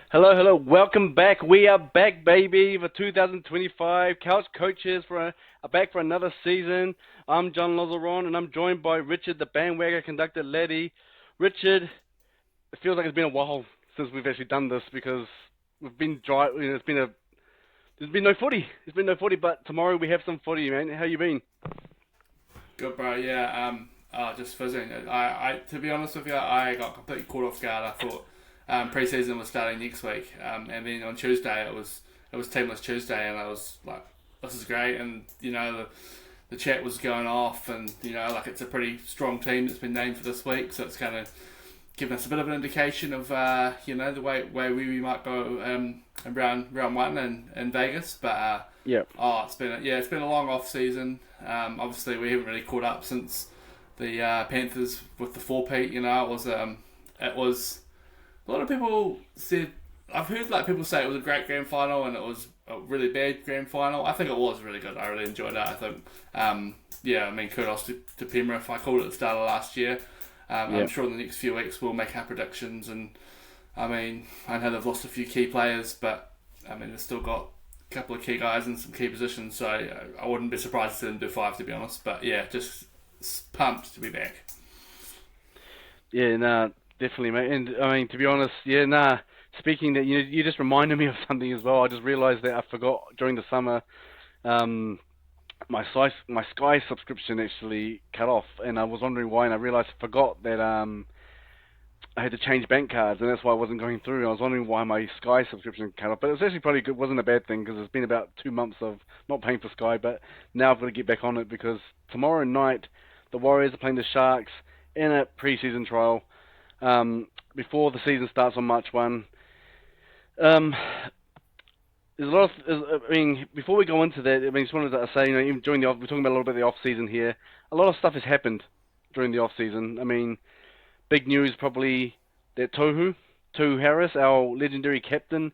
Hello, hello. Welcome back. We are back, baby, for 2025. Couch Coaches are back for another season. I'm John Lazaron, and I'm joined by Richard, the bandwagon conductor, Letty. Richard, it feels like it's been a while since we've actually done this because we've been dry. There's been no footy. There's been no footy, but tomorrow we have some footy, man. How you been? Good, bro. Yeah. Just fizzing. To be honest with you, I got completely caught off guard. I thought pre-season was starting next week, and then on Tuesday it was teamless Tuesday, and I was like, this is great, and the chat was going off, and like it's a pretty strong team that's been named for this week, so it's kind of given us a bit of an indication of the way we might go in round one in Vegas, but. Yeah. It's been a long off season. Obviously, we haven't really caught up since the Panthers with the four-peat. It was a lot of people said. I've heard like people say it was a great grand final and it was a really bad grand final. I think it was really good. I really enjoyed it. I think, kudos to Penrith. I called it at the start of last year. I'm sure in the next few weeks we'll make our predictions. And I know they've lost a few key players, but they've still got couple of key guys in some key positions, so I wouldn't be surprised to see them do five, to be honest. But yeah, just pumped to be back. Yeah, nah, definitely, mate. And to be honest, yeah, nah. Speaking that, you just reminded me of something as well. I just realised that I forgot during the summer, um, my Sky subscription actually cut off, and I was wondering why, and I realised I forgot that I had to change bank cards, and that's why I wasn't going through. I was wondering why my Sky subscription cut off, but it was actually probably good. Wasn't a bad thing because it's been about 2 months of not paying for Sky, but now I've got to get back on it because tomorrow night the Warriors are playing the Sharks in a pre-season trial before the season starts on March 1. Um, there's a lot of, before we go into that, just wanted to say, even during the off, we're talking about a little bit of the off season here. A lot of stuff has happened during the off season. Big news probably that Tohu Harris, our legendary captain,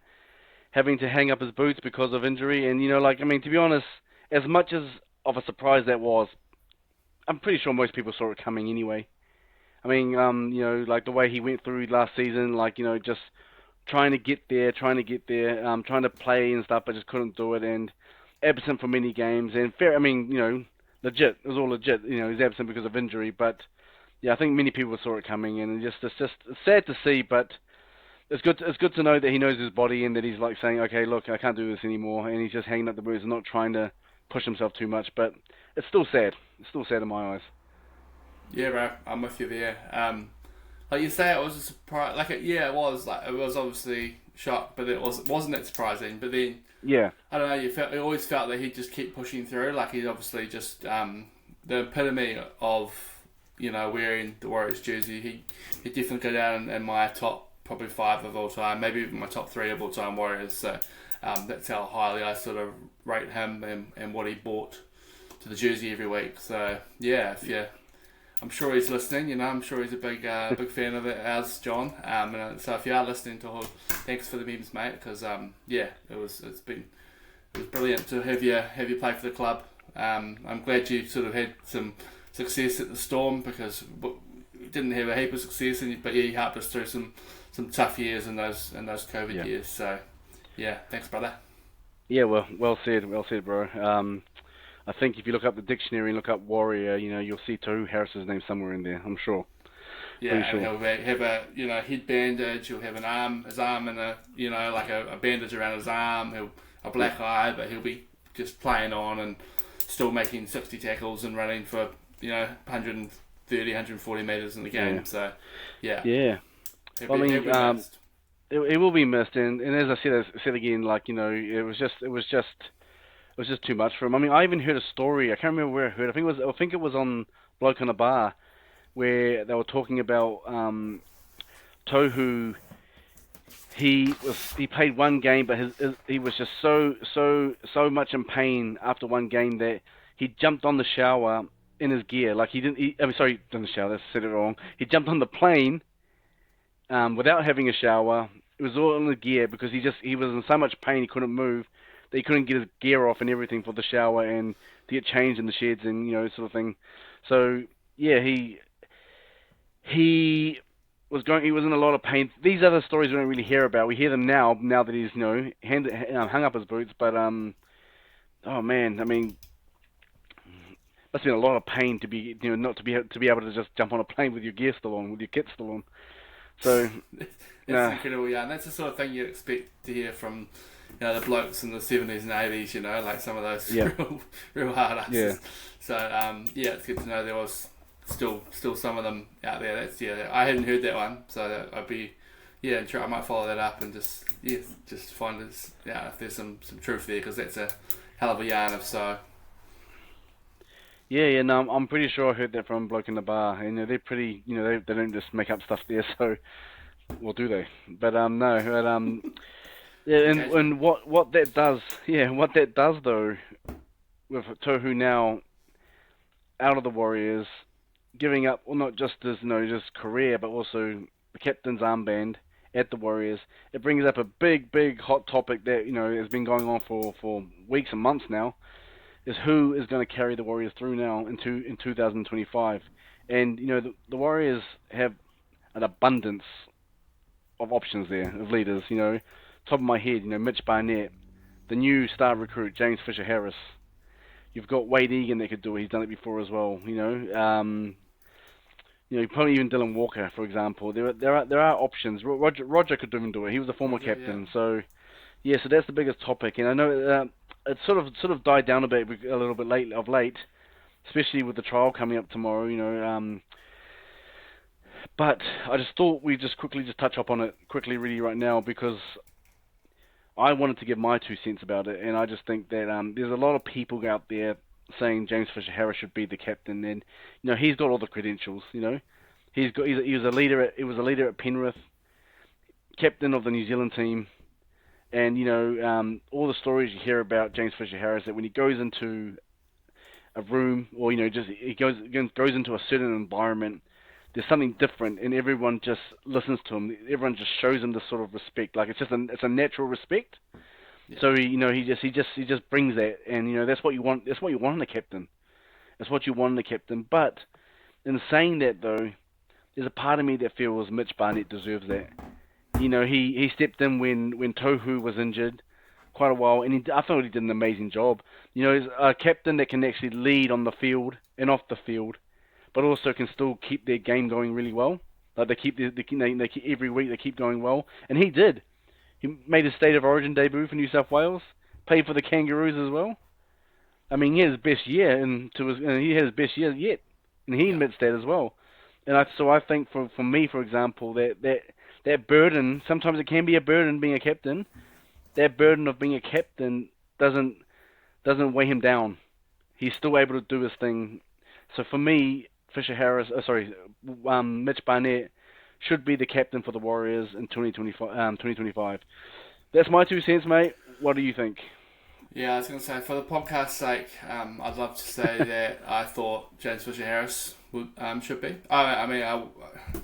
having to hang up his boots because of injury. And, to be honest, as much as of a surprise that was, I'm pretty sure most people saw it coming anyway. Like the way he went through last season, just trying to play and stuff, but just couldn't do it, and absent for many games. And fair, legit, it was all legit. He's absent because of injury, but yeah, I think many people saw it coming, and it's sad to see, but it's good to know that he knows his body and that he's like saying, okay, look, I can't do this anymore, and he's just hanging up the boots and not trying to push himself too much. But it's still sad. It's still sad in my eyes. Yeah, bro, I'm with you there. Like you say, it was a surprise. It was obviously shock, but wasn't that surprising. But then Yeah, I don't know. You always felt that he'd just keep pushing through. Like he'd obviously just the epitome of wearing the Warriors jersey. He definitely go down in my top probably five of all time, maybe even my top three of all time Warriors. So that's how highly I sort of rate him and what he brought to the jersey every week. So yeah, I'm sure he's listening. I'm sure he's a big fan of it, as John. So if you are listening to him, thanks for the memes, mate. Because it was brilliant to have you play for the club. I'm glad you sort of had some success at the Storm because we didn't have a heap of success, but yeah, you helped us through some tough years in those COVID years. So yeah, thanks, brother. yeah. Well said, bro. I think if you look up the dictionary and look up Warrior, you'll see Tohu Harris's name somewhere in there. I'm sure. Yeah, Pretty and sure. he'll have a head bandage. He'll have his arm and like a bandage around his arm. He'll a black eye, but he'll be just playing on and still making 60 tackles and running for 130, 140 meters in the game. Yeah. So yeah, Yeah. he'll be missed. It will be missed, and as I said again, it was just too much for him. I even heard a story. I can't remember where I heard. I think it was on Bloke on a Bar where they were talking about Tohu. He played one game, but he was just so much in pain after one game that he jumped on the shower in his gear. Like he didn't. Sorry, on the shower. I said it wrong. He jumped on the plane without having a shower. It was all in the gear because he was in so much pain he couldn't move that he couldn't get his gear off and everything for the shower and to get changed in the sheds and sort of thing. So yeah, he he was in a lot of pain. These other stories we don't really hear about. We hear them now that he's hung up his boots. But oh man, I mean, must have been a lot of pain to be not to be able to just jump on a plane with your gear still on, with your kit still on. So It's nah, incredible, yeah. And that's the sort of thing you expect to hear from, the blokes in the 70s and 80s, like some of those yeah, real hard yeah. asses. So, it's good to know there was still some of them out there. I hadn't heard that one, so I'd be, I might follow that up and just find if there's some truth there, because that's a hell of a yarn if so. Yeah, no, I'm pretty sure I heard that from a bloke in the bar. They're pretty, they don't just make up stuff there. So, well, do they? But no, but yeah, Engagement. and what that does, what that does though, with Tohu now out of the Warriors, giving up, well, not just his, just career, but also the captain's armband at the Warriors. It brings up a big hot topic that has been going on for weeks and months now. Is who is going to carry the Warriors through now in 2025, and the Warriors have an abundance of options there of leaders. Top of my head, Mitch Barnett, the new star recruit James Fisher Harris. You've got Wade Egan that could do it. He's done it before as well. Probably even Dylan Walker, for example. There are options. Roger could even do it. He was a former Roger, yeah. captain. So yeah, so that's the biggest topic. And I know it's sort of died down a little bit late, especially with the trial coming up tomorrow. But I just thought we'd just quickly touch up on it quickly, really, right now, because I wanted to give my 2 cents about it, and I just think that there's a lot of people out there saying James Fisher Harris should be the captain, and he's got all the credentials. He was a leader at Penrith, captain of the New Zealand team, and all the stories you hear about James Fisher Harris, that when he goes into a room, or just he goes into a certain environment, there's something different, and everyone just listens to him. Everyone just shows him this sort of respect. Like it's a natural respect. Yeah. So he just brings that, and that's what you want. That's what you want in a captain. That's what you want in a captain. But in saying that, though, there's a part of me that feels Mitch Barnett deserves that. He stepped in when Tohu was injured quite a while, and I thought he did an amazing job. He's a captain that can actually lead on the field and off the field, but also can still keep their game going really well. Like they keep every week they keep going well, and he did. He made his State of Origin debut for New South Wales, played for the Kangaroos as well. I mean, he had his best year, and he had his best year yet, and he Yeah. admits that as well. And I think for me, for example, that burden, sometimes it can be a burden being a captain. That burden of being a captain doesn't weigh him down. He's still able to do his thing. So for me, Mitch Barnett should be the captain for the Warriors in 2025. That's my 2 cents, mate. What do you think? Yeah, I was going to say, for the podcast's sake, I'd love to say that I thought James Fisher Harris should be.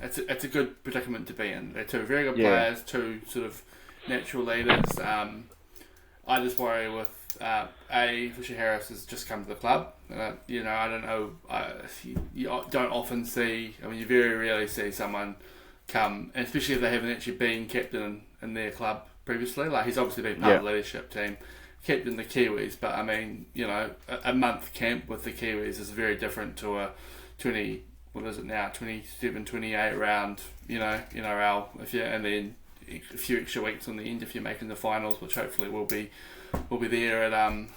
It's a good predicament to be in. They're two very good players, two sort of natural leaders. I just worry with Fisher Harris has just come to the club. I don't know. You don't often see. I mean, you very rarely see someone come, and especially if they haven't actually been captain in their club previously. Like, he's obviously been part of the leadership team, captain the Kiwis, but I mean, a month camp with the Kiwis is very different to a 27, 28 round, NRL, and then a few extra weeks on the end if you're making the finals, which hopefully will be there at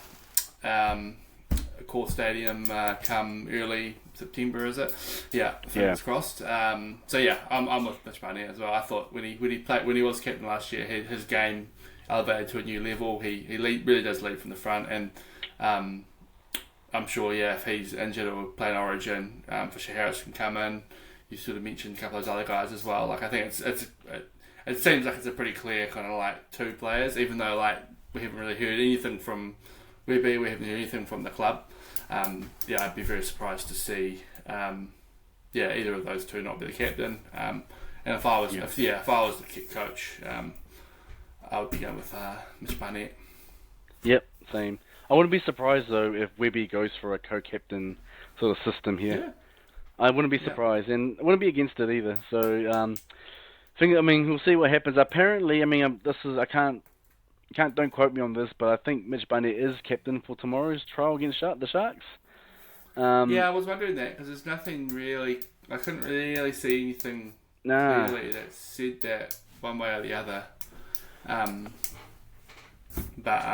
Core Stadium come early September, is it? Yeah, fingers crossed. I'm with Mitch Barnett as well. I thought when he was captain last year, his game elevated to a new level. He really does lead from the front, and I'm sure, if he's injured or playing Origin, Fisher Harris can come in. You sort of mentioned a couple of those other guys as well. Like, I think it seems like it's a pretty clear kind of like two players, even though like we haven't really heard anything from Webby, we haven't heard anything from the club. I'd be very surprised to see either of those two not be the captain. And if I was the kick coach, I would be going with Mitch Barnett. Yep, same. I wouldn't be surprised though if Webby goes for a co-captain sort of system here. I wouldn't be Yeah. surprised, and I wouldn't be against it either. So, I mean, we'll see what happens. Apparently, I mean, this is I can't don't quote me on this, but I think Mitch Barnett is captain for tomorrow's trial against the Sharks. Yeah, Um, I was wondering that because there's nothing really. I couldn't really see anything nah, clearly that said that one way or the other. Um, but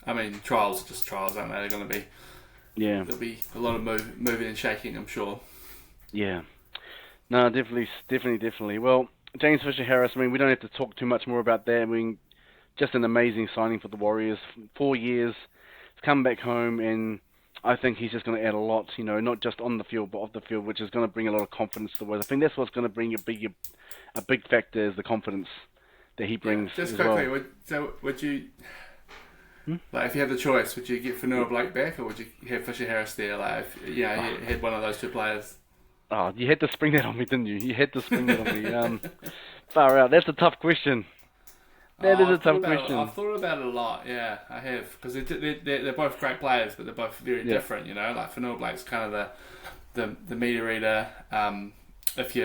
I mean, trials are just trials, aren't they? They're going to be yeah, there'll be a lot of moving and shaking, I'm sure. yeah. No, definitely. Well, James Fisher-Harris. I mean, we don't have to talk too much more about that. I mean, just an amazing signing for the Warriors. 4 years, he's come back home, and I think he's just going to add a lot. Not just on the field, but off the field, which is going to bring a lot of confidence to the Warriors. I think that's what's going to bring a big factor is the confidence that he Yeah, brings just as quickly, well. would you Hmm? like if you had the choice, would you get Fanua Blake back or would you have Fisher Harris there? Like, if, you had one of those two players. Oh, you had to spring that on me, didn't you? You had to spring that on me. Far out. That's a tough question. That is Oh, a tough question. I've thought about it a lot. Yeah, I have because they're both great players, but they're both very Yeah, different. Like Fanua Blake's kind of the meter reader. If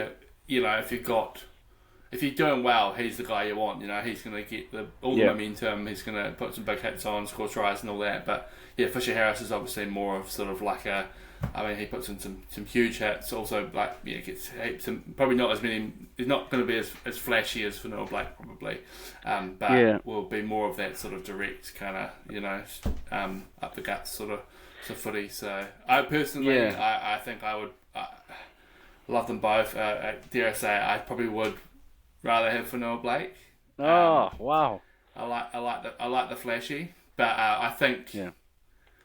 if you're doing well, he's the guy you want. He's going to get all the yeah, momentum. He's going to put some big hits on, score tries, and all that. But yeah, Fisher Harris is obviously more of sort of like a. I mean, he puts in some huge hits. Also, gets some probably not as many. He's not going to be as flashy as Fanua Blake probably, yeah, but will be more of that sort of direct kind of up the guts sort of footy. So I personally, yeah. I think I would love them both. Dare I say, I probably would rather have Fanua Blake. Oh, Um, wow. I like the flashy, but I think Yeah.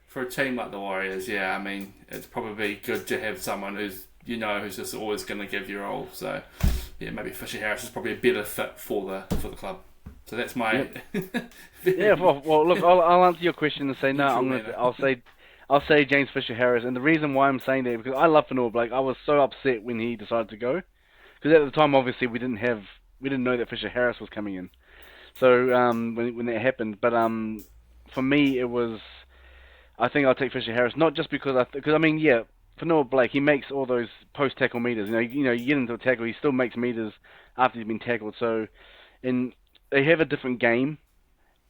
for a team like the Warriors, yeah, I mean it's probably good to have someone who's just always going to give you all. So yeah, maybe Fisher Harris is probably a better fit for the club. So that's my Yep. Yeah. Well, look, I'll answer your question and say no. neutral manner. I'll say James Fisher-Harris, and the reason why I'm saying that because I love Fanua Blake. I was so upset when he decided to go because at the time, obviously, we didn't know that Fisher-Harris was coming in. So when that happened, but for me it was I think I'll take Fisher-Harris not just because I mean yeah, Fanua Blake he makes all those post tackle meters. You get into a tackle, he still makes meters after he's been tackled. So and they have a different game,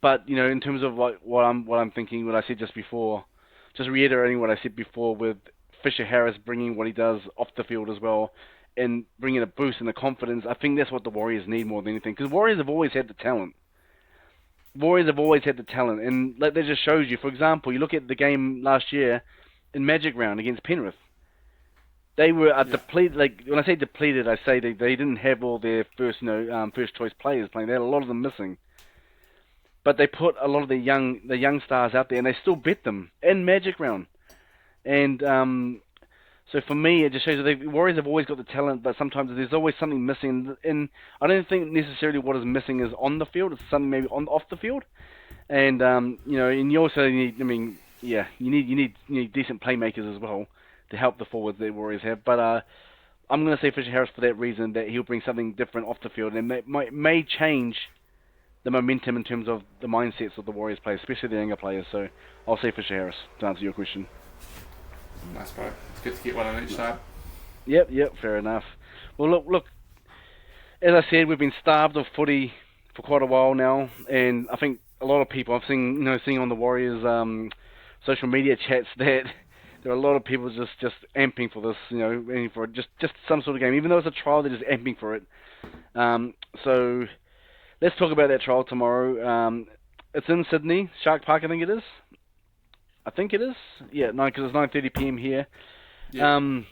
but in terms of like what I'm thinking, what I said just before, just reiterating what I said before with Fisher-Harris bringing what he does off the field as well. And bringing a boost in the confidence, I think that's what the Warriors need more than anything. Because Warriors have always had the talent. Warriors have always had the talent, and like that just shows you. For example, you look at the game last year in Magic Round against Penrith. They were Yeah, depleted. Like when I say depleted, I say they didn't have all their first choice players playing. They had a lot of them missing, but they put a lot of the young stars out there, and they still beat them in Magic Round. And so for me, it just shows that the Warriors have always got the talent, but sometimes there's always something missing. And I don't think necessarily what is missing is on the field. It's something maybe on off the field. And and you also need. I mean, yeah, you need decent playmakers as well to help the forwards that Warriors have. But I'm going to say Fisher Harris for that reason that he'll bring something different off the field and may change the momentum in terms of the mindsets of the Warriors players, especially the younger players. So I'll say Fisher Harris to answer your question. nice bro. It's good to get one on each side. Yep, fair enough. Well, look. As I said, we've been starved of footy for quite a while now, and I think a lot of people I've seen, seeing on the Warriors social media chats that there are a lot of people just amping for this, aiming for just some sort of game, even though it's a trial, they're just amping for it. So let's talk about that trial tomorrow. It's in Sydney, Shark Park, I think it is. I think it is. Yeah, no, because it's 9:30 p.m. here. Yeah, Um,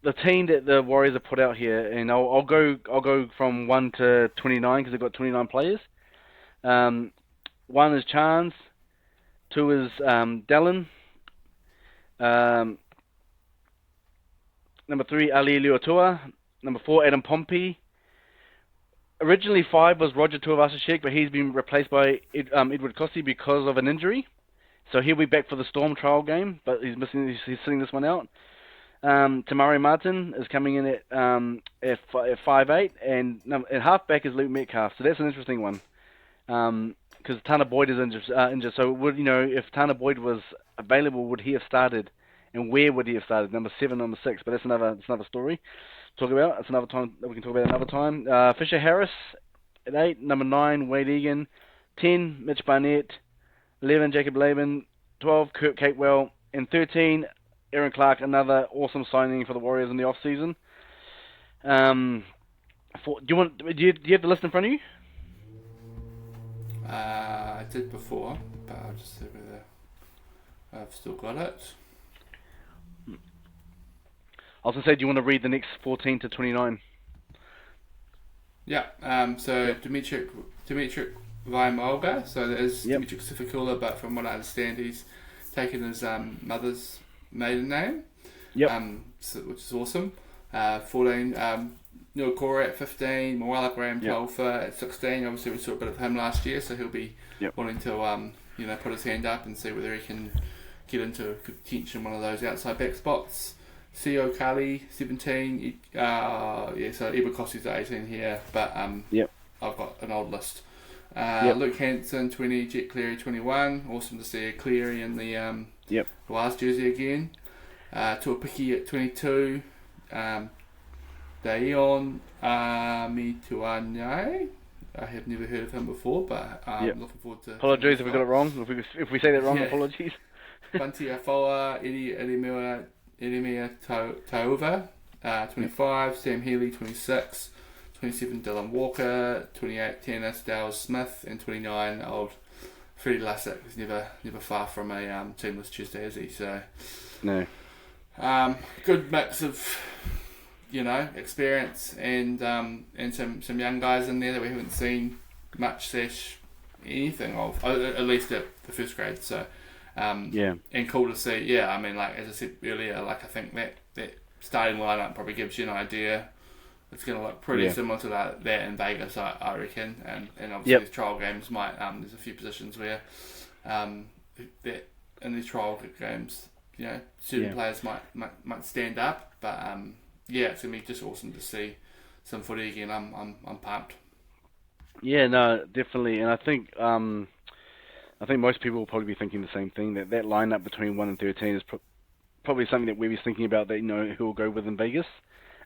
the team that the Warriors have put out here, and I'll go from 1 to 29 because they've got 29 players. Um, 1 is Chance, 2 is Dallin, um, number 3 Ali Luatua, number 4 Adam Pompey. Originally 5 was Roger Tuivasa-Sheck, but he's been replaced by Edward Cossey because of an injury. So he'll be back for the Storm trial game, but he's missing. He's sitting this one out. Tamari Martin is coming in at 5'8", and at halfback is Luke Metcalf. So that's an interesting one. Because Tanner Boyd is injured. So if Tanner Boyd was available, would he have started and where would he have started? Number 7, number 6. But that's another story to talk about. It's another time that we can talk about another time. Fisher Harris at 8, number 9, Wade Egan, 10, Mitch Barnett, 11, Jacob Laban, 12, Kurt Capewell, and 13, Aaron Clark, another awesome signing for the Warriors in the off season. Do you have the list in front of you? I did before, but I'll just see whether I've still got it. I was going to say, do you want to read the next 14 to 29? Yeah. So Dimitri Vaimolga. So there is Dimitri Sifikula, but from what I understand, he's taken his mother's maiden name. Yep. Which is awesome. 14. Neil Corey at 15. Moala Graham Telfer at 16. Obviously, we saw a bit of him last year, so he'll be wanting to put his hand up and see whether he can get into contention one of those outside back spots. Co Kali 17. So Ibakosi's at 18 here, but I've got an old list. Luke Hanson 20. Jet Cleary 21. Awesome to see a Cleary in the last jersey again. Tuapiki at 22. Daion Mituanai. I have never heard of him before, but I'm looking forward to. Apologies if we got it wrong. If we say that wrong, apologies. Bunty Afoa, Edemia Taova, 25. Sam Healy 26. 27. Dylan Walker. 28. Tanner Dowles Smith, and 29. Old Freddie Lussick. He's never far from a teamless Tuesday, is he? So no. Good mix of experience and some young guys in there that we haven't seen much anything of, at least at the first grade. So and cool to see. I mean, like as I said earlier, like I think that starting lineup probably gives you an idea. It's going to look pretty similar to that in Vegas, I reckon, and obviously these trial games might. There's a few positions where that in these trial games, certain players might stand up, but it's gonna be just awesome to see some footy again. I'm pumped. Yeah, no, definitely, and I think most people will probably be thinking the same thing. That lineup between 1 and 13 is probably something that Webby's thinking about. That who will go with in Vegas.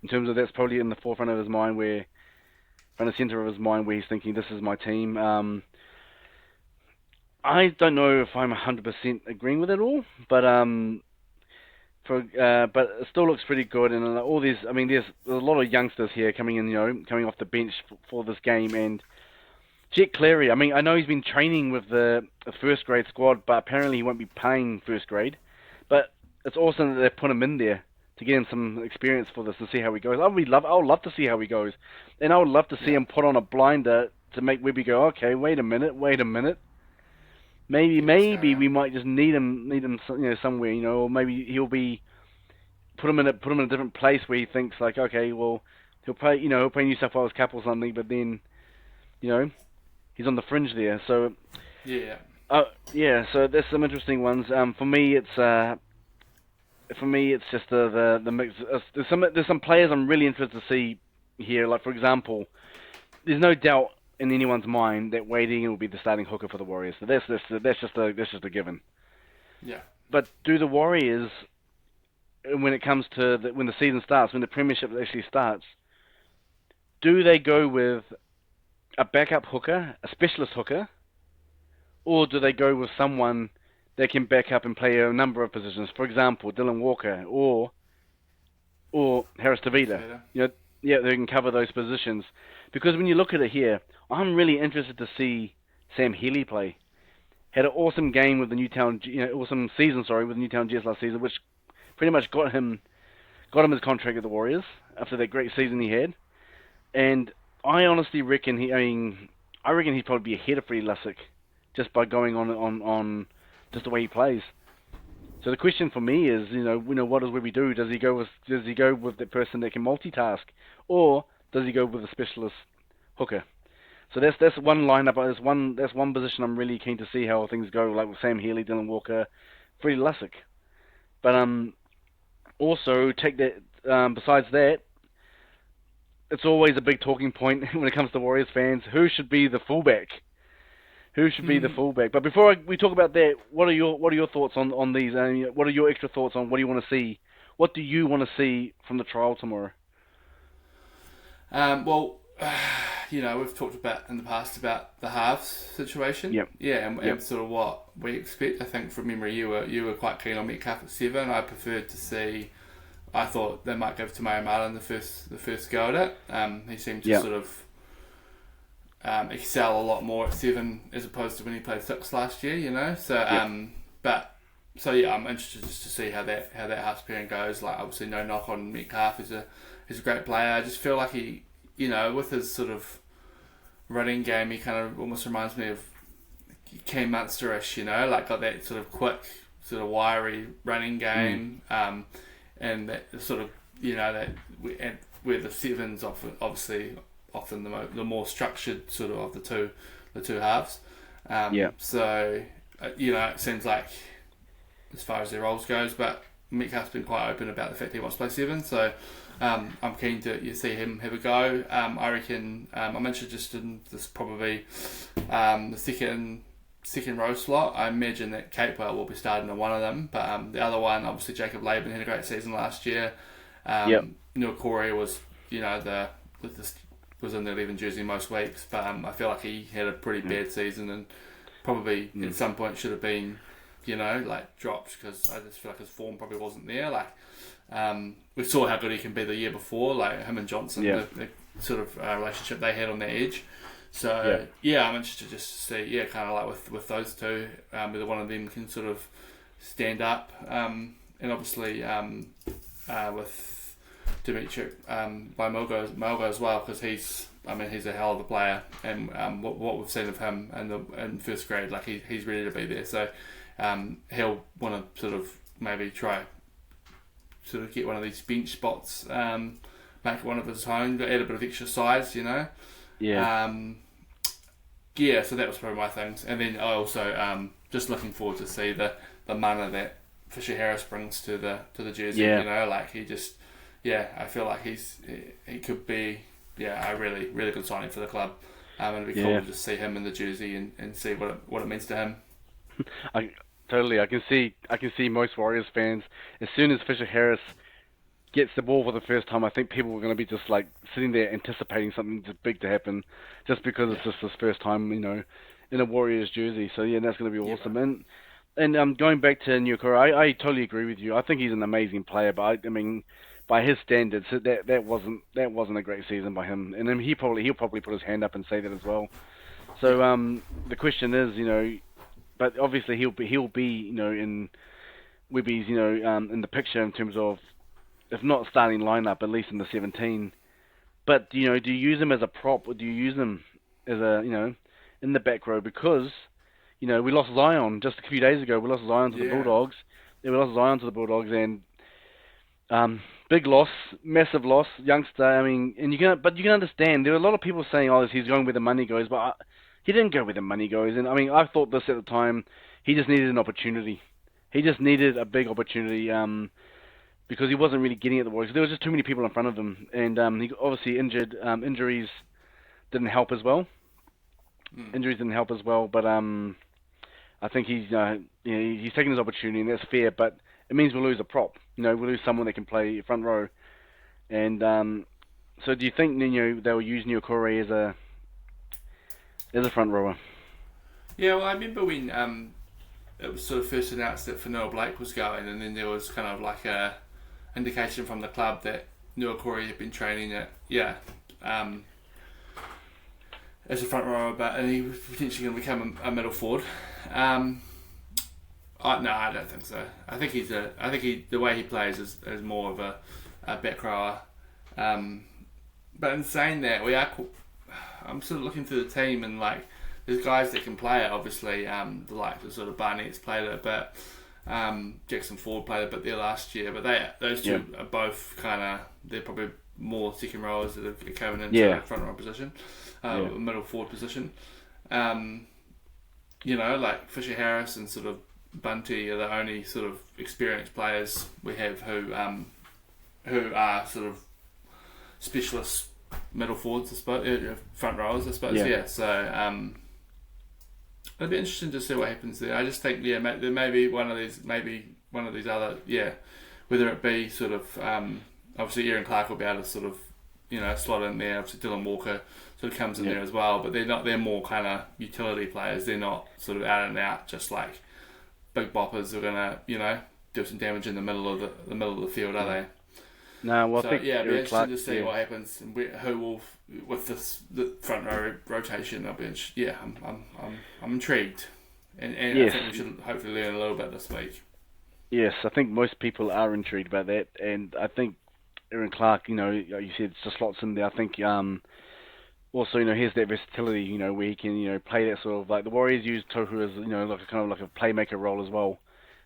In terms of that's probably in the forefront of his mind, front and center of his mind, where he's thinking this is my team. I don't know if I'm 100% agreeing with it all, but but it still looks pretty good, and all these. I mean, there's a lot of youngsters here coming in, coming off the bench for this game, and Jet Cleary. I mean, I know he's been training with the first grade squad, but apparently he won't be playing first grade. But it's awesome that they put him in there to get him some experience for this and see how he goes. I would love to see how he goes, and I would love to see him put on a blinder to make Webby go, okay, wait a minute. Maybe we might just need him, somewhere, or maybe he'll be put him in a different place where he thinks like, okay, well, he'll play New South Wales Cup or something, but then, he's on the fringe there. So so there's some interesting ones. For me, it's just the mix. There's some players I'm really interested to see here. Like for example, there's no doubt in anyone's mind that Wade Egan will be the starting hooker for the Warriors. So that's just a given. Yeah. But do the Warriors, when it comes to when the season starts, when the premiership actually starts, do they go with a backup hooker, a specialist hooker, or do they go with someone that can back up and play a number of positions? For example, Dylan Walker or Harris Tavita. They can cover those positions. Because when you look at it here, I'm really interested to see Sam Healy play. Had an awesome game with the Newtown, awesome season, with the Newtown Jets last season, which pretty much got him his contract with the Warriors after that great season he had. And I honestly reckon I reckon he'd probably be ahead of Freddie Lussick just by going on just the way he plays. So the question for me is, what does Webby do? Does he go with the person that can multitask, or does he go with a specialist hooker? So that's one lineup. That's one position I'm really keen to see how things go, like with Sam Healy, Dylan Walker, Freddie Lussick. But also take that. Besides that, it's always a big talking point when it comes to Warriors fans. Who should be the fullback? Who should be the fullback? But before we talk about that, what are your thoughts on these? What are your extra thoughts on what do you want to see? What do you want to see from the trial tomorrow? Well, we've talked about in the past about the halves situation. Yep. Yeah, and, Yep. and sort of what we expect. I think from memory, you were quite keen on Metcalf at 7. I preferred to see. I thought they might give Tamari Martin the first go at it. He seemed to Yep. sort of excel a lot more at 7 as opposed to when he played 6 last year. So I'm interested just to see how that halves pairing goes. Like, obviously, no knock on Metcalf. He's a great player. I just feel like he, with his sort of running game, he kind of almost reminds me of Cam Munster-ish, like got that sort of quick, sort of wiry running game, and that sort of, and where the 7's obviously often the more structured sort of the two halves. So, it seems like as far as their roles goes, but Metcalf's been quite open about the fact he wants to play 7, so I'm keen to see him have a go. I reckon I'm interested in this probably the second row slot. I imagine that Capewell will be starting on one of them, but the other one, obviously Jacob Laban had a great season last year. Nuakore was was in the 11 jersey most weeks, but I feel like he had a pretty bad season and probably at some point should have been dropped, because I just feel like his form probably wasn't there. We saw how good he can be the year before, like him and Johnson, the sort of relationship they had on the edge. So I'm interested just to see, kind of like with those two, whether one of them can sort of stand up, and obviously with Dimitri by Melgo as well, because he's a hell of a player, and what we've seen of him in first grade, like he's ready to be there. So he'll want to sort of maybe try sort of get one of these bench spots, make it one of his own, add a bit of extra size, So that was probably my things. And then I also just looking forward to see the mana that Fisher Harris brings to the jersey. I feel like he could be a really really good signing for the club. And it'd be cool to just see him in the jersey and see what it means to him. Totally, I can see most Warriors fans, as soon as Fisher Harris gets the ball for the first time, I think people are going to be just like sitting there anticipating something just big to happen, just because it's just his first time, in a Warriors jersey. So that's going to be awesome. Right. And going back to Nuakura, I totally agree with you. I think he's an amazing player, but by his standards, that wasn't a great season by him. And then he'll probably put his hand up and say that as well. So the question is, but obviously he'll be in Webby's in the picture in terms of, if not starting lineup, at least in the 17. But do you use him as a prop, or do you use him as a in the back row? Because we lost Zion just a few days ago. We lost Zion to the Bulldogs. Yeah, we lost Zion to the Bulldogs, and big loss, massive loss, youngster. And you can understand. There are a lot of people saying, "Oh, he's going where the money goes," but he didn't go where the money goes. And I thought this at the time. He just needed an opportunity. He just needed a big opportunity, because he wasn't really getting it at the Warriors. There was just too many people in front of him, and he obviously injured. Injuries didn't help as well. Injuries didn't help as well, but I think he's taking his opportunity, and that's fair. But it means we'll lose a prop. We'll lose someone that can play front row. And so, do you think they'll use Nuakore as a front rower? Yeah, well, I remember when it was sort of first announced that Fanua Blake was going, and then there was kind of like a indication from the club that Nuakore had been training at as a front rower, and he was potentially going to become a middle forward. No, I don't think so. I think the way he plays is more of a back rower. But in saying that, I'm sort of looking through the team, and like there's guys that can play it. Obviously, the sort of Barnett's played it, but Jackson Ford played a bit there last year. But those two are both they're probably more second rowers that are coming into the front row position, middle forward position. Like Fisher Harris and sort of Bunty are the only sort of experienced players we have who are sort of specialist middle forwards, I suppose, front rowers, I suppose. So It'd be interesting to see what happens there. I just think, yeah, there may be one of these other, yeah, whether it be sort of, obviously Aaron Clark will be able to sort of, slot in there. Obviously Dylan Walker sort of comes in Yeah. there as well, but they're more kind of utility players. They're not sort of out and out, just like big boppers who are gonna, do some damage in the middle of the field, are Yeah. they? No, well, I So think yeah, it'll be Aaron interesting Clark. to see Yeah. what happens and who will with the front row rotation. I'll be yeah, I'm intrigued, and I Yes. think we should hopefully learn a little bit this week. Yes. I think most people are intrigued about that, and I think Aaron Clark, like you said, just slots in there. I think also, he has that versatility, where he can, play that sort of like the Warriors use Tohu as, like a kind of like a playmaker role as well.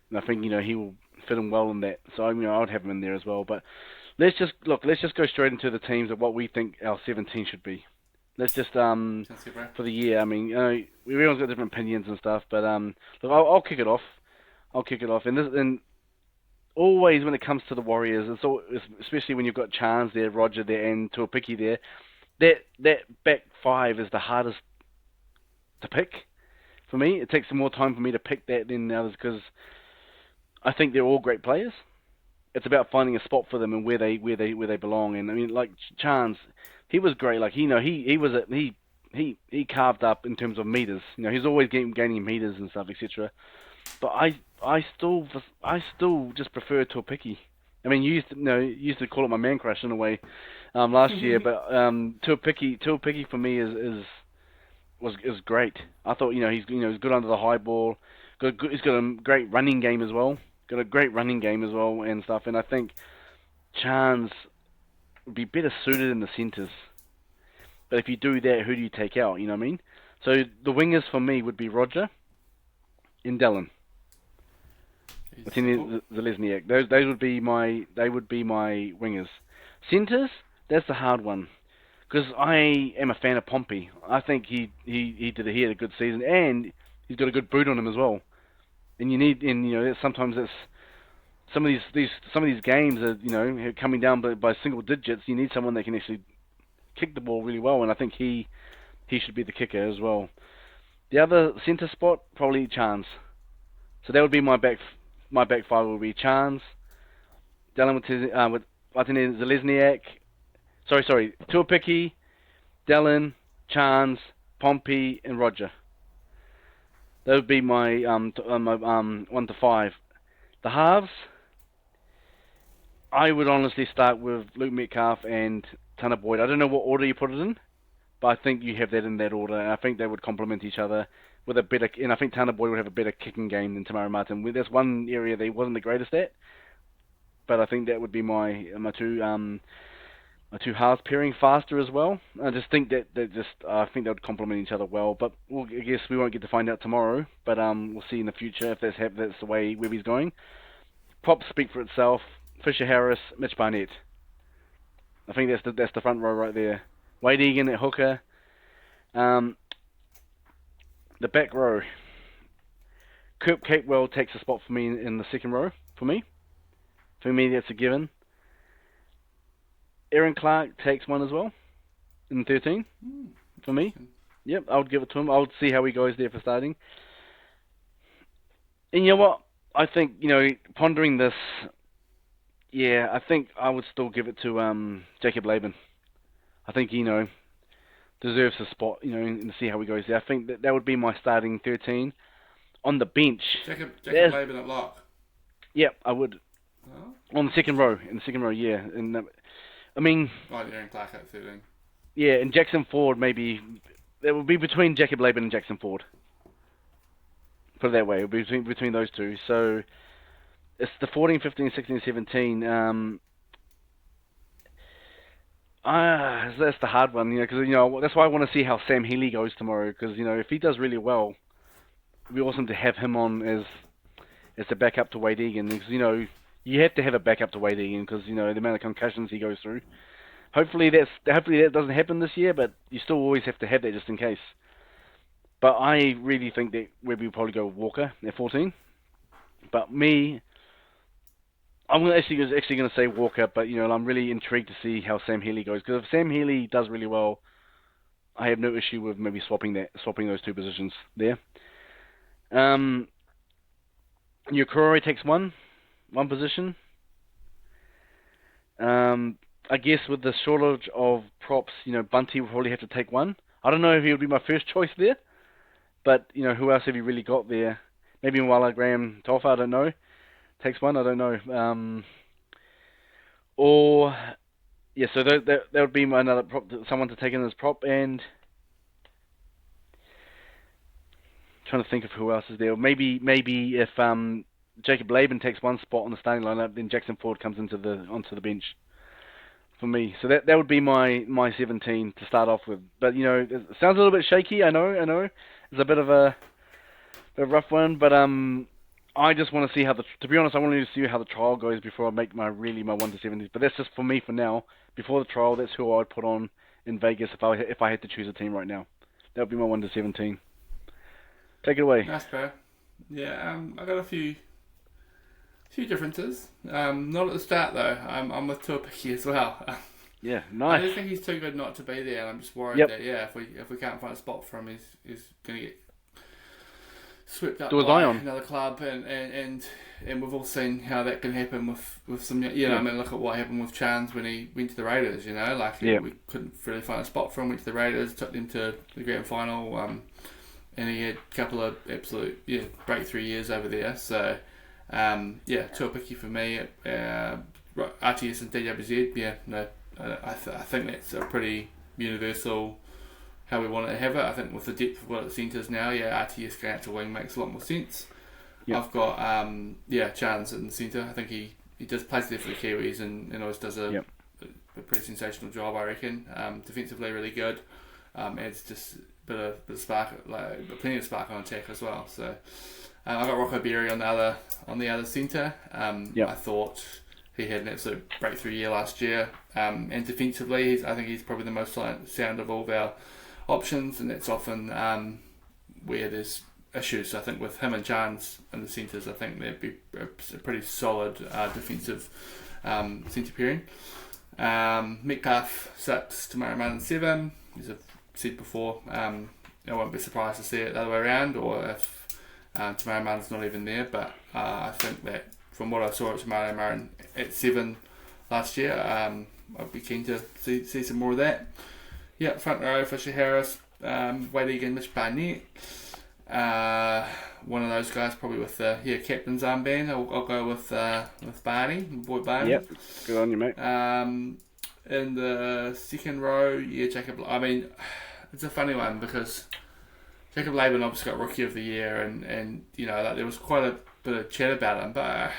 And I think, he will fit in well in that. So, I would have him in there as well. But let's just go straight into the teams of what we think our 17 should be. Let's just Sounds good, bro. for the year. I mean, everyone's got different opinions and stuff, but look, I'll kick it off. I'll kick it off. And always when it comes to the Warriors, especially when you've got Chance there, Roger there, and Tuapiki there, that back five is the hardest to pick for me. It takes more time for me to pick that than the others because I think they're all great players. It's about finding a spot for them and where they belong. And I mean, like Chance, he was great. Like he was he carved up in terms of meters. He's always gaining meters and stuff, etc. But I still just prefer Torpiki. I mean, you used to call it my man crush in a way last year, but Torpiki for me is great. I thought he's good under the high ball. He's got a great running game as well. Got a great running game as well and stuff. And I think Chance would be better suited in the centres. But if you do that, who do you take out? You know what I mean? So the wingers for me would be Roger and Dallin. He's simple. Martini Zalesniak. They would be my wingers. Centres, that's the hard one because I am a fan of Pompey. I think he had a good season and he's got a good boot on him as well. And sometimes it's some of these games are coming down by single digits. You need someone that can actually kick the ball really well, and I think he should be the kicker as well. The other centre spot probably Chance. So that would be my back five would be Chance, Dylan with Martini Zalesniak. Sorry, Tuapiki, Dylan, Chance, Pompey, and Roger. That would be my 1 to 5. The halves, I would honestly start with Luke Metcalf and Tanner Boyd. I don't know what order you put it in, but I think you have that in that order. And I think they would complement each other with a better. And I think Tanner Boyd would have a better kicking game than Tamara Martin. That's one area they wasn't the greatest at, but I think that would be my two halves pairing faster as well. I just think that I think they would complement each other well. But I guess we won't get to find out tomorrow. But we'll see in the future if that's the way Webby's going. Props speak for itself. Fisher Harris, Mitch Barnett. I think that's the front row right there. Wade Egan at hooker. Um, the back row. Kurt Capewell takes a spot for me in the second row. For me, that's a given. Aaron Clark takes one as well in 13 for me. Yep, I would give it to him. I would see how he goes there for starting. And you know what? I think pondering this, yeah, I think I would still give it to Jacob Laban. I think deserves a spot, and see how he goes there. I think that would be my starting 13 on the bench. Jacob There's, Laban at lock. yep, I would Oh, on the second row. In the second row, yeah. And I mean, Aaron Clark at 13. yeah, and Jackson Ford maybe. It would be between Jacob Laban and Jackson Ford. Put it that way. It would be between those two. So it's the 14, 15, 16, 17. That's the hard one, because that's why I want to see how Sam Healy goes tomorrow. Because if he does really well, it'd be awesome to have him on as the backup to Wade Egan. Because you have to have a backup to Wade Egan because the amount of concussions he goes through. Hopefully that doesn't happen this year, but you still always have to have that just in case. But I really think that Webby will probably go with Walker at 14. But me, I'm actually going to say Walker, but I'm really intrigued to see how Sam Healy goes because if Sam Healy does really well, I have no issue with maybe swapping those two positions there. Um, your Kurori takes one position. I guess with the shortage of props, Bunty will probably have to take one. I don't know if he would be my first choice there, but who else have you really got there? Maybe Wala Graham Tolfa, I don't know. Takes one, I don't know. Or yeah, so that would be another prop, someone to take in as prop, and trying to think of who else is there. Maybe if Jacob Laban takes one spot on the starting lineup, then Jackson Ford comes onto the bench for me. So that would be my 17 to start off with. But it sounds a little bit shaky. I know. It's a bit of a rough one, but I just want to see to be honest, I want to see how the trial goes before I make my 1 to 70s. But that's just for me for now. Before the trial, that's who I would put on in Vegas if I had to choose a team right now. That would be my 1 to 17. Take it away. That's fair. Yeah, I got a few differences. Not at the start though. I'm with Tuapiki as well. Yeah, I nice. do think he's too good not to be there, and I'm just worried Yep. that if we can't find a spot for him, he's going to get swept up Do a by Zion. another club, and we've all seen how that can happen with some. Yeah. I mean, look at what happened with Chance when he went to the Raiders. Yeah. We couldn't really find a spot for him. Went to the Raiders, took them to the grand final, and he had a couple of absolute breakthrough years over there. So. Tuapiki for me, RTS and DWZ. Yeah, no, I think that's a pretty universal how we want to have it. I think with the depth of what it centres now, RTS going out to wing makes a lot more sense. Yep. I've got Chance in the centre. I think he does plays there for the Kiwis and always does a pretty sensational job. I reckon defensively really good. Adds just a bit of spark, plenty of spark on attack as well. So. I got Rocco Berry on the other centre. I thought he had an absolute breakthrough year last year. And defensively, I think he's probably the most sound of all of our options, and that's often where there's issues. So I think with him and Chance in the centres, I think there'd be a pretty solid defensive centre pairing. Metcalf 6, Tamara Martin 7. As I've said before, I won't be surprised to see it the other way around, or if Tamara Martin's not even there, but I think that from what I saw at Tamara Martin at 7 last year, I'd be keen to see some more of that. Yeah, front row, Fisher Harris, Wade Egan, Mitch Barnett. One of those guys probably with the captain's armband. I'll go with Barney, boy Barney. Yep, good on you, mate. In the second row, Jacob. I mean, it's a funny one because Jacob Laban obviously got Rookie of the Year, and there was quite a bit of chat about him, but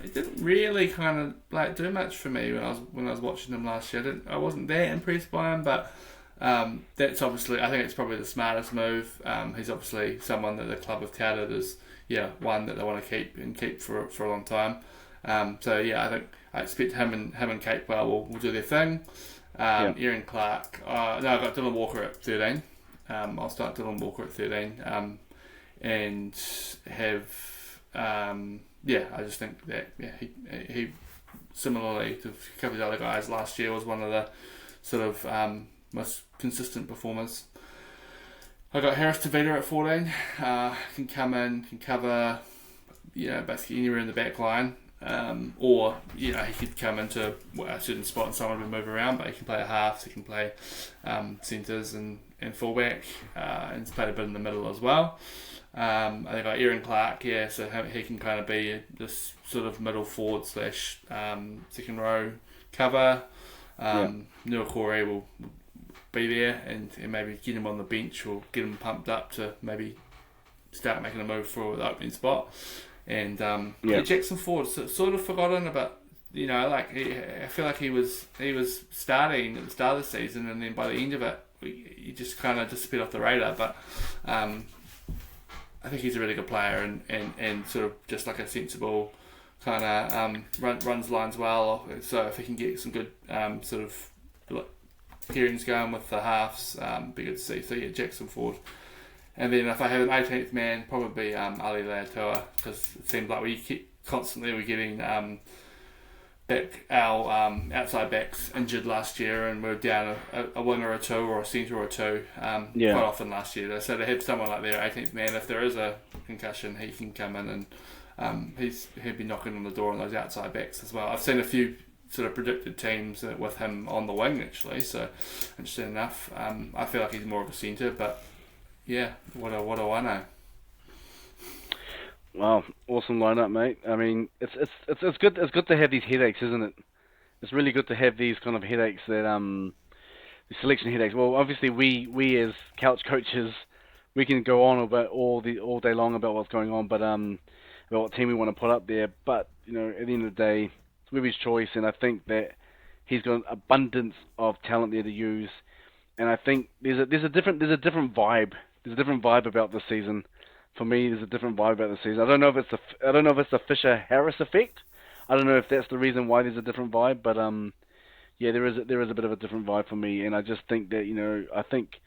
it didn't really kind of do much for me when I was watching him last year. I wasn't that impressed by him, but that's obviously, I think it's probably the smartest move. He's obviously someone that the club have touted as one that they want to keep for a long time. I think I expect him and Capewell will do their thing. Aaron Clark. I've got Dylan Walker at 13. I'll start Dylan Walker at 13 and have I just think that he similarly to a couple of the other guys last year was one of the sort of most consistent performers. I got Harris Tavita at 14. Can come in, can cover basically anywhere in the back line. Or he could come into a certain spot and someone would move around, but he can play a halves, he can play centres and fullback, and he's played a bit in the middle as well. I think Aaron Clark, so he can kind of be this sort of middle forward / second row cover. Nua Corey will be there and maybe get him on the bench or get him pumped up to maybe start making a move for the opening spot. And Jackson Ford sort of forgotten about. I feel like he was starting at the start of the season, and then by the end of it, he just kind of disappeared off the radar. But I think he's a really good player, and sort of just like a sensible kind of runs lines well. So if he can get some good sort of pairings going with the halves, be good to see. So Jackson Ford. And then if I have an 18th man, probably Ali Leatoa, because it seems like we're getting our outside backs injured last year, and we were down a winger or two or a centre or two quite Yeah. often last year. So to have someone like their 18th man, if there is a concussion, he can come in and he'd be knocking on the door on those outside backs as well. I've seen a few sort of predicted teams with him on the wing actually. So interesting enough. I feel like he's more of a centre, but yeah, what do I know? Wow, awesome lineup, mate. I mean, it's good. It's good to have these headaches, isn't it? It's really good to have these kind of headaches that the selection headaches. Well, obviously we as couch coaches, we can go on about all day long about what's going on, but about what team we want to put up there. But you know, at the end of the day, it's Webby's choice, and I think that he's got an abundance of talent there to use. And I think there's a different vibe. There's a different vibe about this season. For me, there's a different vibe about the season. I don't know if it's the Fisher Harris effect. I don't know if that's the reason why there's a different vibe, but yeah, there is a bit of a different vibe for me, and I just think that I think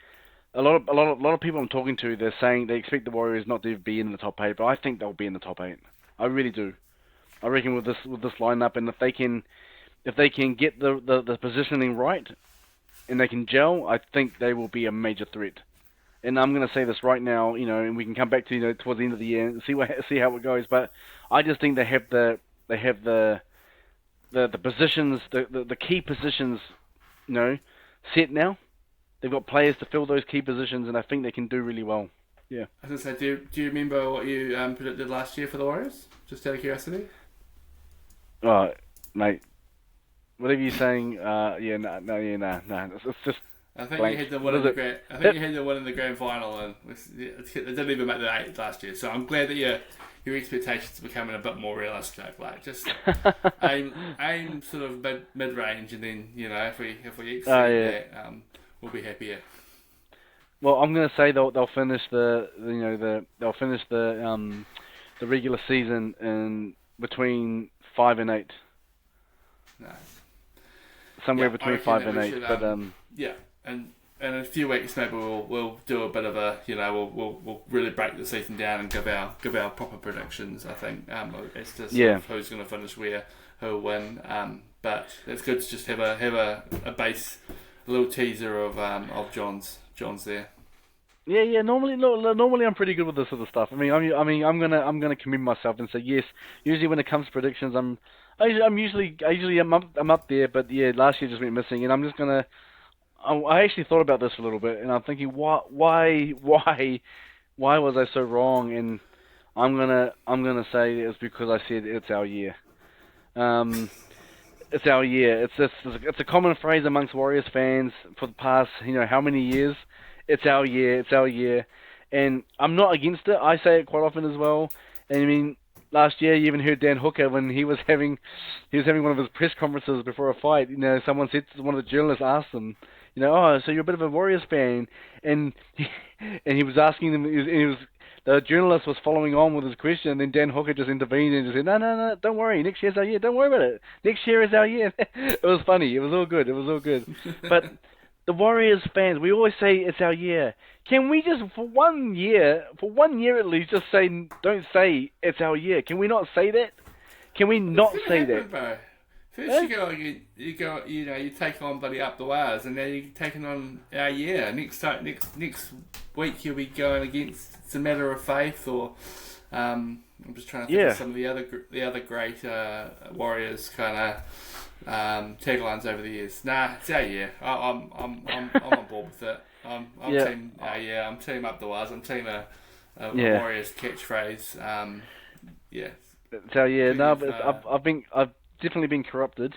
a lot of people I'm talking to, they're saying they expect the Warriors not to be in the top eight, but I think they'll be in the top eight. I really do. I reckon with this lineup, and if they can get the positioning right and they can gel, I think they will be a major threat. And I'm going to say this right now, and we can come back to towards the end of the year and see how it goes. But I just think they have the positions, the key positions, set now. They've got players to fill those key positions, and I think they can do really well. Yeah. As I said, do you remember what you predicted last year for the Warriors? Just out of curiosity. Oh, mate. Whatever you're saying, yeah, no, yeah, no. It's just I think blank. you had them What winning is the it? grand. I think you had them winning the grand final, and they didn't even make the eight last year. So I'm glad that your expectations are becoming a bit more realistic. Like just aim sort of mid range, and then if we exceed that, we'll be happier. Well, I'm going to say they'll finish they'll finish the regular season in between 5 and 8, No. somewhere Yeah, I between reckon 5 that and we 8. should, But yeah, and in a few weeks maybe we'll do a bit of a we'll really break the season down and give our proper predictions. I think as to sort of who's going to finish where, who'll win. But it's good to just have a base, a little teaser of John's there. yeah. Normally I'm pretty good with this sort of stuff. I'm gonna commit myself and say yes. Usually when it comes to predictions, I'm usually I'm up there. But yeah, last year just went missing, and I'm just gonna. I actually thought about this a little bit, and I'm thinking, why was I so wrong? And I'm gonna say it's because I said it's our year. Um, it's our year. It's a common phrase amongst Warriors fans for the past how many years. It's our year. It's our year, and I'm not against it. I say it quite often as well. And I mean, last year you even heard Dan Hooker when he was having one of his press conferences before a fight. Someone said, one of the journalists asked him, oh, so you're a bit of a Warriors fan, and he was asking them, and he was the journalist was following on with his question, and then Dan Hooker just intervened and just said, no, don't worry, next year's our year, don't worry about it, next year is our year. It was funny, it was all good, but the Warriors fans, we always say it's our year. Can we just, for 1 year at least, just don't say it's our year? Can we not say that? Can we not say that? Bro. First you take on bloody up the wires, and now you're taking on our year. Next week you'll be going against It's a Matter of Faith, or I'm just trying to think of some of the other great Warriors kind of taglines over the years. Nah, it's our year. I'm on board with it. I'm team I'm team up the wires. I'm team a Warriors catchphrase. Yeah. It's our year. No, but I've definitely been corrupted.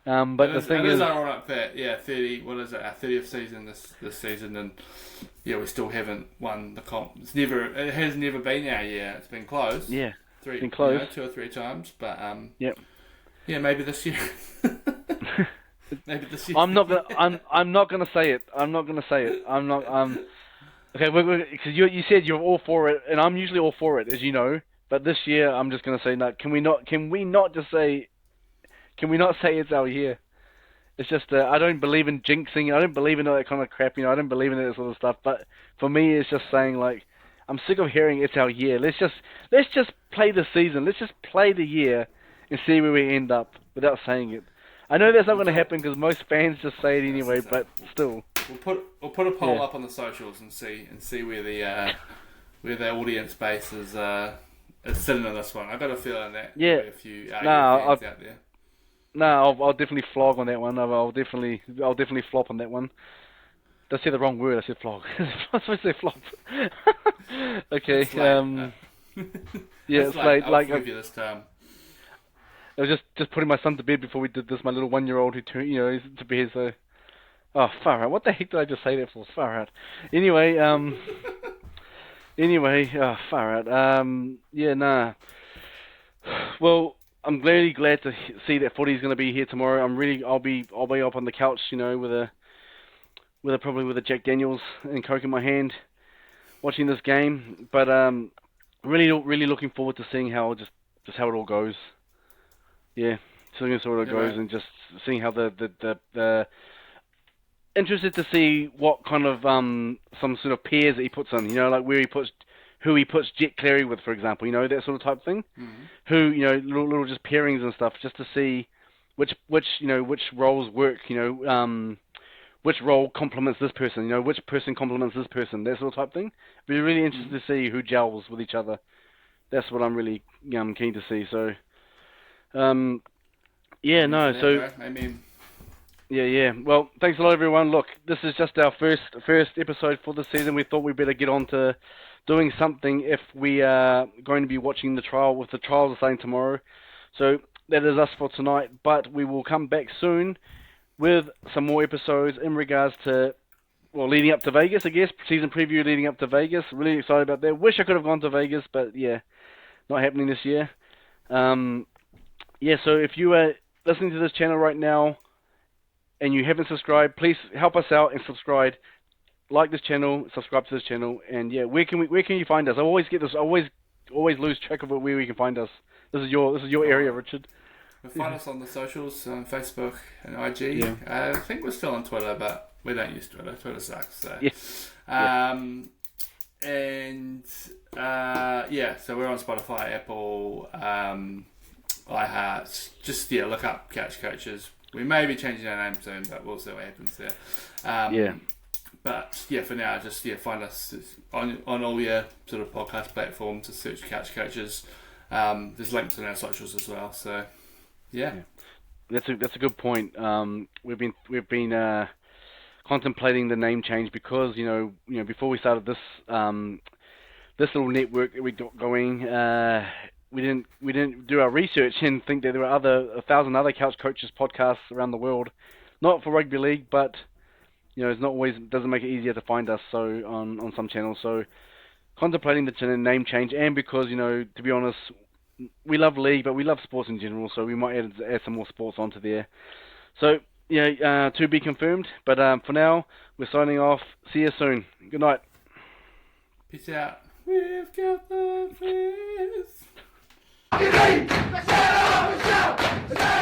But the thing is, ironic that 30. What is it? Our 30th season this season, and we still haven't won the comp. It has never been our year. It's been close. Yeah, it's been close 2 or 3 times, but yep. Yeah, maybe this year. Maybe this year. I'm not gonna say it. I'm not. Okay, because you said you're all for it, and I'm usually all for it, as you know. But this year, I'm just gonna say no. Can we not just say? Can we not say it's our year? It's just I don't believe in jinxing. I don't believe in all that kind of crap. I don't believe in that sort of stuff. But for me, it's just saying like I'm sick of hearing it's our year. Let's just play the season. Let's just play the year and see where we end up. without saying it. I know that's not We'll going to talk. happen because most fans just say it That's anyway, but exactly. still. We'll put a poll Yeah. up on the socials and see where the audience base is sitting on this one. I got a feeling that there'll Yeah. be a few AU Nah, fans out there. I'll definitely flog on that one. I'll definitely flop on that one. I said the wrong word. I said flog. I was supposed to say flop. Okay. It's late. Yeah, It's it's late. late. I'll Like forgive you this time. I was just putting my son to bed before we did this. My little 1-year-old who turned, he's to bed. So, oh, far out. What the heck did I just say that for? Far out. Anyway, oh, far out. Yeah, nah. Well, I'm really glad to see that footy's going to be here tomorrow. I'll be up on the couch, probably with a Jack Daniels and Coke in my hand, watching this game. But really looking forward to seeing just how it all goes. Yeah, seeing how it all Yeah, goes mate. and just seeing how the interested to see what kind of some sort of pairs that he puts on. Like who he puts Jet Clary with, for example. That sort of type thing. Mm-hmm. Who little just pairings and stuff, just to see which roles work. Which role complements this person. Which person complements this person. That sort of type thing. Be really interested Mm-hmm. to see who gels with each other. That's what I'm really keen to see. So yeah, I'm in for no. that, So bro. I mean, yeah. Well, thanks a lot, everyone. Look, this is just our first episode for the season. We thought we'd better get on to doing something if we are going to be watching the trial. With the trials starting tomorrow, so that is us for tonight. But we will come back soon with some more episodes in regards to leading up to Vegas. I guess season preview leading up to Vegas. Really excited about that. Wish I could have gone to Vegas, but yeah, not happening this year. Yeah. So if you are listening to this channel right now and you haven't subscribed, please help us out and subscribe. Like this channel, subscribe to this channel, and yeah, where can you find us? I always get this, I always lose track of where we can find us. This is your don't area, worry. Richard. You'll find us on the socials, Facebook and IG. Yeah, I think we're still on Twitter, but we don't use Twitter. Twitter sucks. So, yeah, yeah, and yeah, so we're on Spotify, Apple, iHeart. Just look up Couch Coaches. We may be changing our name soon, but we'll see what happens there. yeah. But yeah, for now, just find us on all your sort of podcast platforms. To search Couch Coaches. There's links in our socials as well. So yeah. That's a good point. We've been contemplating the name change because before we started this little network that we got going, we didn't do our research and think that there were 1,000 other couch coaches podcasts around the world, not for rugby league, but it's not always, doesn't make it easier to find us on some channels. So contemplating the name change, and because to be honest, we love league, but we love sports in general, so we might add some more sports onto there. So yeah, to be confirmed. But for now, we're signing off. See you soon. Good night. Peace out. We've got the fizz. Let's get it! Let's go! Let's go!